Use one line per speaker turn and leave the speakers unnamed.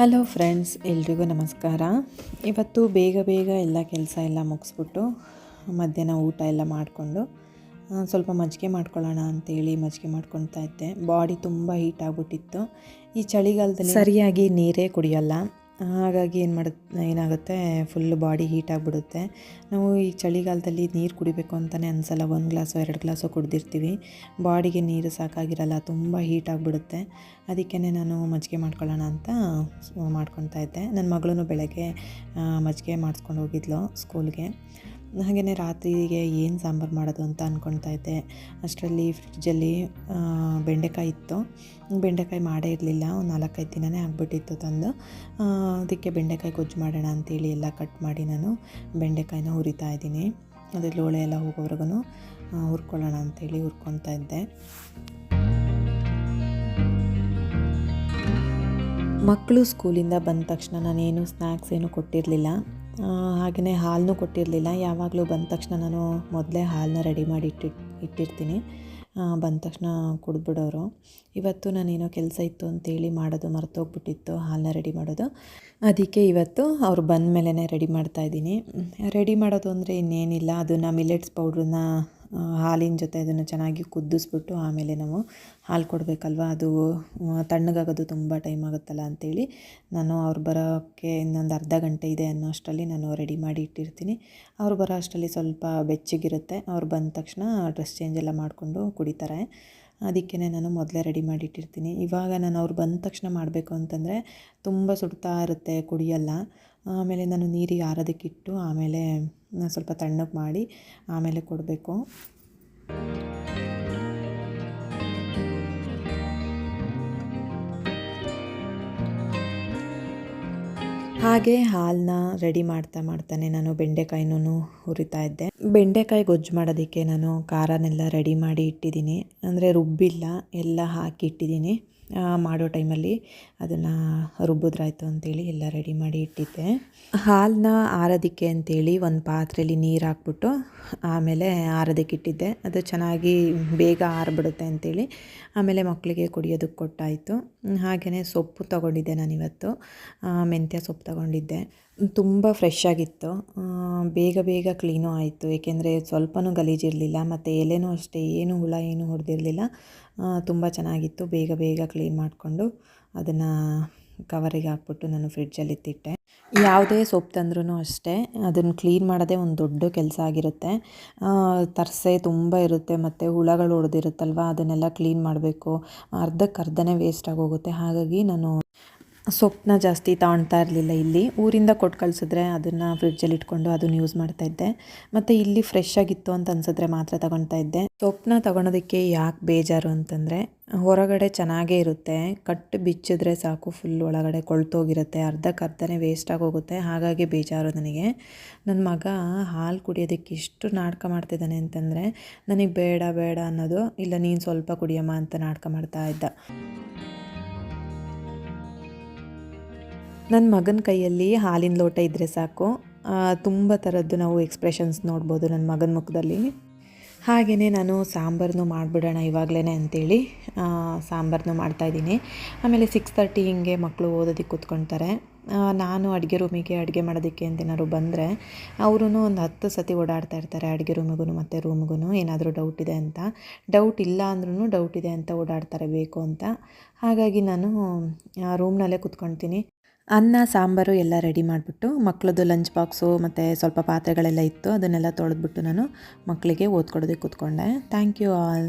Hello friends, ಎಲ್ರಿಗೂ ನಮಸ್ಕಾರ. ಇವತ್ತು ಬೇಗ ಬೇಗ ಎಲ್ಲ ಕೆಲಸ ಎಲ್ಲ ಮುಗಿಸ್ಬಿಟ್ಟು ಮಧ್ಯಾಹ್ನ ಊಟ ಎಲ್ಲ ಮಾಡಿಕೊಂಡು ಸ್ವಲ್ಪ ಮಜ್ಜಿಗೆ ಮಾಡ್ಕೊಳ್ಳೋಣ ಅಂತೇಳಿ ಮಜ್ಜಿಗೆ ಮಾಡ್ಕೊಳ್ತಾ ಇದ್ದೆ. ಬಾಡಿ ತುಂಬ ಹೀಟ್ ಆಗಿಬಿಟ್ಟಿತ್ತು. ಈ ಚಳಿಗಾಲದಲ್ಲಿ ಸರಿಯಾಗಿ ನೀರೇ ಕುಡಿಯೋಲ್ಲ, ಹಾಗಾಗಿ ಏನಾಗುತ್ತೆ ಫುಲ್ ಬಾಡಿ ಹೀಟ್ ಆಗಿಬಿಡುತ್ತೆ. ನಾವು ಈ ಚಳಿಗಾಲದಲ್ಲಿ ನೀರು ಕುಡಿಬೇಕು ಅಂತಲೇ ಅನಿಸಲ್ಲ. 1 ಗ್ಲಾಸು 2 ಗ್ಲಾಸು ಕುಡಿದಿರ್ತೀವಿ. ಬಾಡಿಗೆ ನೀರು ಸಾಕಾಗಿರಲ್ಲ, ತುಂಬ ಹೀಟ್ ಆಗಿಬಿಡುತ್ತೆ. ಅದಕ್ಕೇ ನಾನು ಮಜ್ಜಿಗೆ ಮಾಡ್ಕೊಳ್ಳೋಣ ಅಂತ ಮಾಡ್ಕೊತಾ ಇದ್ದೆ. ನನ್ನ ಮಗಳೂ ಬೆಳಗ್ಗೆ ಮಜ್ಜಿಗೆ ಮಾಡಿಸ್ಕೊಂಡು ಹೋಗಿದ್ಲು ಸ್ಕೂಲ್ಗೆ. ಹಾಗೆಯೇ ರಾತ್ರಿಗೆ ಏನು ಸಾಂಬಾರು ಮಾಡೋದು ಅಂತ ಅಂದ್ಕೊಳ್ತಾ ಇದ್ದೆ. ಅಷ್ಟರಲ್ಲಿ ಫ್ರಿಡ್ಜಲ್ಲಿ ಬೆಂಡೆಕಾಯಿ ಇತ್ತು. ಬೆಂಡೆಕಾಯಿ ಮಾಡೇ ಇರಲಿಲ್ಲ, ಒಂದು 4-5 ದಿನವೇ ಆಗಿಬಿಟ್ಟಿತ್ತು ತಂದು. ಅದಕ್ಕೆ ಬೆಂಡೆಕಾಯಿ ಗೊಜ್ಜು ಮಾಡೋಣ ಅಂತೇಳಿ ಎಲ್ಲ ಕಟ್ ಮಾಡಿ ನಾನು ಬೆಂಡೆಕಾಯಿನ ಹುರಿತಾ ಇದ್ದೀನಿ. ಅದ್ರ ಲೋಳೆ ಎಲ್ಲ ಹೋಗೋವರೆಗೂ ಹುರ್ಕೊಳ್ಳೋಣ ಅಂತೇಳಿ ಹುರ್ಕೊತಾ ಇದ್ದೆ. ಮಕ್ಕಳು ಸ್ಕೂಲಿಂದ ಬಂದ ತಕ್ಷಣ ನಾನೇನು ಸ್ನ್ಯಾಕ್ಸ್ ಏನು ಕೊಟ್ಟಿರಲಿಲ್ಲ, ಹಾಗೆಯೇ ಹಾಲನ್ನೂ ಕೊಟ್ಟಿರಲಿಲ್ಲ. ಯಾವಾಗಲೂ ಬಂದ ತಕ್ಷಣ ನಾನು ಮೊದಲೇ ಹಾಲನ್ನ ರೆಡಿ ಮಾಡಿ ಇಟ್ಟಿರ್ತೀನಿ. ಬಂದ ತಕ್ಷಣ ಕುಡಿದ್ಬಿಡೋರು. ಇವತ್ತು ನಾನೇನೋ ಕೆಲಸ ಇತ್ತು ಅಂತೇಳಿ ಮಾಡೋದು ಮರ್ತೋಗ್ಬಿಟ್ಟಿತ್ತು, ಹಾಲನ್ನ ರೆಡಿ ಮಾಡೋದು. ಅದಕ್ಕೆ ಇವತ್ತು ಅವ್ರು ಬಂದ ಮೇಲೇ ರೆಡಿ ಮಾಡ್ತಾಯಿದ್ದೀನಿ. ರೆಡಿ ಮಾಡೋದು ಅಂದರೆ ಇನ್ನೇನಿಲ್ಲ, ಅದನ್ನು ಮಿಲೆಟ್ಸ್ ಪೌಡ್ರನ್ನ ಹಾಲಿನ ಜೊತೆ ಅದನ್ನು ಚೆನ್ನಾಗಿ ಕುದಿಸ್ಬಿಟ್ಟು ಆಮೇಲೆ ನಾವು ಹಾಲು ಕೊಡಬೇಕಲ್ವ, ಅದು ತಣ್ಣಗಾಗೋದು ತುಂಬ ಟೈಮ್ ಆಗುತ್ತಲ್ಲ ಅಂಥೇಳಿ ನಾನು ಅವ್ರು ಬರೋಕ್ಕೆ ಇನ್ನೊಂದು ಅರ್ಧ ಗಂಟೆ ಇದೆ ಅನ್ನೋ ಅಷ್ಟರಲ್ಲಿ ನಾನು ರೆಡಿ ಮಾಡಿ ಇಟ್ಟಿರ್ತೀನಿ. ಅವ್ರು ಬರೋ ಅಷ್ಟರಲ್ಲಿ ಸ್ವಲ್ಪ ಬೆಚ್ಚಗಿರುತ್ತೆ. ಅವ್ರು ಬಂದ ತಕ್ಷಣ ಡ್ರೆಸ್ ಚೇಂಜ್ ಎಲ್ಲ ಮಾಡಿಕೊಂಡು ಕುಡಿತಾರೆ. ಅದಕ್ಕೇ ನಾನು ಮೊದಲೇ ರೆಡಿ ಮಾಡಿ ಇಟ್ಟಿರ್ತೀನಿ. ಇವಾಗ ನಾನು ಅವ್ರು ಬಂದ ತಕ್ಷಣ ಮಾಡಬೇಕು ಅಂತಂದರೆ ತುಂಬ ಸುಡ್ತಾ ಇರುತ್ತೆ, ಕುಡಿಯಲ್ಲ. ಆಮೇಲೆ ನಾನು ನೀರಿಗೆ ಆರೋದಕ್ಕಿಟ್ಟು ಆಮೇಲೆ ಸ್ವಲ್ಪ ತಣ್ಣಗೆ ಮಾಡಿ ಆಮೇಲೆ ಕೊಡಬೇಕು. ಹಾಗೆ ಹಾಲನ್ನ ರೆಡಿ ಮಾಡ್ತಾನೆ ನಾನು ಬೆಂಡೆಕಾಯಿನೂ ಹುರಿತಾ ಇದ್ದೆ. ಬೆಂಡೆಕಾಯಿ ಗೊಜ್ಜು ಮಾಡೋದಕ್ಕೆ ನಾನು ಖಾರನೆಲ್ಲ ರೆಡಿ ಮಾಡಿ ಇಟ್ಟಿದ್ದೀನಿ, ಅಂದರೆ ರುಬ್ಬಿಲ್ಲ, ಎಲ್ಲ ಹಾಕಿ ಇಟ್ಟಿದ್ದೀನಿ. ಮಾಡೋ ಟೈಮಲ್ಲಿ ಅದನ್ನು ರುಬ್ಬಿದ್ರಾಯ್ತು ಅಂತೇಳಿ ಎಲ್ಲ ರೆಡಿ ಮಾಡಿ ಇಟ್ಟಿದ್ದೆ. ಹಾಲನ್ನ ಆರೋದಕ್ಕೆ ಅಂತೇಳಿ ಒಂದು ಪಾತ್ರೆಯಲ್ಲಿ ನೀರು ಹಾಕ್ಬಿಟ್ಟು ಆಮೇಲೆ ಆರೋದಕ್ಕೆ ಇಟ್ಟಿದ್ದೆ. ಅದು ಚೆನ್ನಾಗಿ ಬೇಗ ಆರಿಬಿಡುತ್ತೆ ಅಂತೇಳಿ ಆಮೇಲೆ ಮಕ್ಕಳಿಗೆ ಕುಡಿಯೋದಕ್ಕೆ ಕೊಟ್ಟಾಯಿತು. ಹಾಗೆಯೇ ಸೊಪ್ಪು ತೊಗೊಂಡಿದ್ದೆ ನಾನಿವತ್ತು, ಮೆಂತ್ಯ ಸೊಪ್ಪು ತೊಗೊಂಡಿದ್ದೆ. ತುಂಬ ಫ್ರೆಶ್ ಆಗಿತ್ತು, ಬೇಗ ಕ್ಲೀನೂ ಆಯಿತು. ಏಕೆಂದರೆ ಸ್ವಲ್ಪನೂ ಗಲೀಜಿರಲಿಲ್ಲ, ಮತ್ತು ಎಲೆನೂ ಅಷ್ಟೇ ಏನು ಹುಳ ಏನು ಹೊಡೆದಿರಲಿಲ್ಲ. ತುಂಬ ಚೆನ್ನಾಗಿತ್ತು. ಬೇಗ ಕ್ಲೀನ್ ಮಾಡಿಕೊಂಡು ಅದನ್ನು ಕವರಿಗೆ ಹಾಕ್ಬಿಟ್ಟು ನಾನು ಫ್ರಿಡ್ಜಲ್ಲಿ ಇಟ್ಟಿಟ್ಟೆ. ಯಾವುದೇ ಸೊಪ್ಪು ತಂದ್ರೂ ಅಷ್ಟೇ ಅದನ್ನು ಕ್ಲೀನ್ ಮಾಡೋದೇ ಒಂದು ದೊಡ್ಡ ಕೆಲಸ ಆಗಿರುತ್ತೆ. ತರಸೆ ತುಂಬ ಇರುತ್ತೆ, ಮತ್ತು ಹುಳಗಳು ಹೊಡೆದಿರುತ್ತಲ್ವ, ಅದನ್ನೆಲ್ಲ ಕ್ಲೀನ್ ಮಾಡಬೇಕು. ಅರ್ಧಕ್ಕರ್ಧನೇ ವೇಸ್ಟ್ ಆಗೋಗುತ್ತೆ. ಹಾಗಾಗಿ ನಾನು ಸೊಪ್ಪನ್ನ ಜಾಸ್ತಿ ತಗೊಳ್ತಾ ಇರಲಿಲ್ಲ. ಇಲ್ಲಿ ಊರಿಂದ ಕೊಟ್ಟು ಕಳಿಸಿದ್ರೆ ಅದನ್ನು ಫ್ರಿಡ್ಜಲ್ಲಿ ಇಟ್ಕೊಂಡು ಅದನ್ನು ಯೂಸ್ ಮಾಡ್ತಾಯಿದ್ದೆ. ಮತ್ತು ಇಲ್ಲಿ ಫ್ರೆಶ್ ಆಗಿತ್ತು ಅಂತ ಅನಿಸಿದ್ರೆ ಮಾತ್ರ ತಗೊಳ್ತಾ ಇದ್ದೆ. ಸೊಪ್ಪನ್ನ ತಗೊಳೋದಕ್ಕೆ ಯಾಕೆ ಬೇಜಾರು ಅಂತಂದರೆ, ಹೊರಗಡೆ ಚೆನ್ನಾಗೇ ಇರುತ್ತೆ, ಕಟ್ಟು ಬಿಚ್ಚಿದ್ರೆ ಸಾಕು ಫುಲ್ ಒಳಗಡೆ ಕೊಳ್ತೋಗಿರುತ್ತೆ, ಅರ್ಧಕ್ಕರ್ಧನೇ ವೇಸ್ಟ್ ಆಗೋಗುತ್ತೆ. ಹಾಗಾಗಿ ಬೇಜಾರು ನನಗೆ. ನನ್ನ ಮಗ ಹಾಲು ಕುಡಿಯೋದಕ್ಕೆ ಇಷ್ಟು ನಾಟಕ ಮಾಡ್ತಿದ್ದಾನೆ ಅಂತಂದರೆ ನನಗೆ ಬೇಡ ಅನ್ನೋದು, ಇಲ್ಲ ನೀನು ಸ್ವಲ್ಪ ಕುಡಿಯಮ್ಮ ಅಂತ ನಾಟಕ ಮಾಡ್ತಾ ಇದ್ದ. ನನ್ನ ಮಗನ ಕೈಯಲ್ಲಿ ಹಾಲಿನ ಲೋಟ ಇದ್ದರೆ ಸಾಕು, ತುಂಬ ಥರದ್ದು ನಾವು ಎಕ್ಸ್ಪ್ರೆಷನ್ಸ್ ನೋಡ್ಬೋದು ನನ್ನ ಮಗನ ಮುಖದಲ್ಲಿ. ಹಾಗೆಯೇ ನಾನು ಸಾಂಬಾರನ್ನು ಮಾಡಿಬಿಡೋಣ ಇವಾಗಲೇ ಅಂತೇಳಿ ಸಾಂಬಾರನ್ನು ಮಾಡ್ತಾಯಿದ್ದೀನಿ. ಆಮೇಲೆ 6:30 ಹಿಂಗೆ ಮಕ್ಕಳು ಓದೋದಕ್ಕೆ ಕೂತ್ಕೊಳ್ತಾರೆ. ನಾನು ಅಡುಗೆ ರೂಮಿಗೆ ಅಡುಗೆ ಮಾಡೋದಕ್ಕೆ ಅಂತೇನಾದ್ರು ಬಂದರೆ ಅವರೂ ಒಂದು 10 ಸತಿ ಓಡಾಡ್ತಾ ಇರ್ತಾರೆ, ಅಡುಗೆ ರೂಮಿಗೂ ಮತ್ತು ರೂಮಿಗೂ. ಏನಾದರೂ ಡೌಟ್ ಇದೆ ಅಂತ, ಡೌಟ್ ಇಲ್ಲ ಅಂದ್ರೂ ಡೌಟ್ ಇದೆ ಅಂತ ಓಡಾಡ್ತಾರೆ ಬೇಕು ಅಂತ. ಹಾಗಾಗಿ ನಾನು ರೂಮ್ನಲ್ಲೇ ಕೂತ್ಕೊಳ್ತೀನಿ. ಅನ್ನ ಸಾಂಬಾರು ಎಲ್ಲ ರೆಡಿ ಮಾಡಿಬಿಟ್ಟು ಮಕ್ಕಳದ್ದು ಲಂಚ್ ಬಾಕ್ಸು ಮತ್ತು ಸ್ವಲ್ಪ ಪಾತ್ರೆಗಳೆಲ್ಲ ಇತ್ತು, ಅದನ್ನೆಲ್ಲ ತೊಳೆದ್ಬಿಟ್ಟು ನಾನು ಮಕ್ಕಳಿಗೆ ಓದ್ಕೊಡೋದಕ್ಕೆ ಕೂತ್ಕೊಂಡೆ. Thank you all.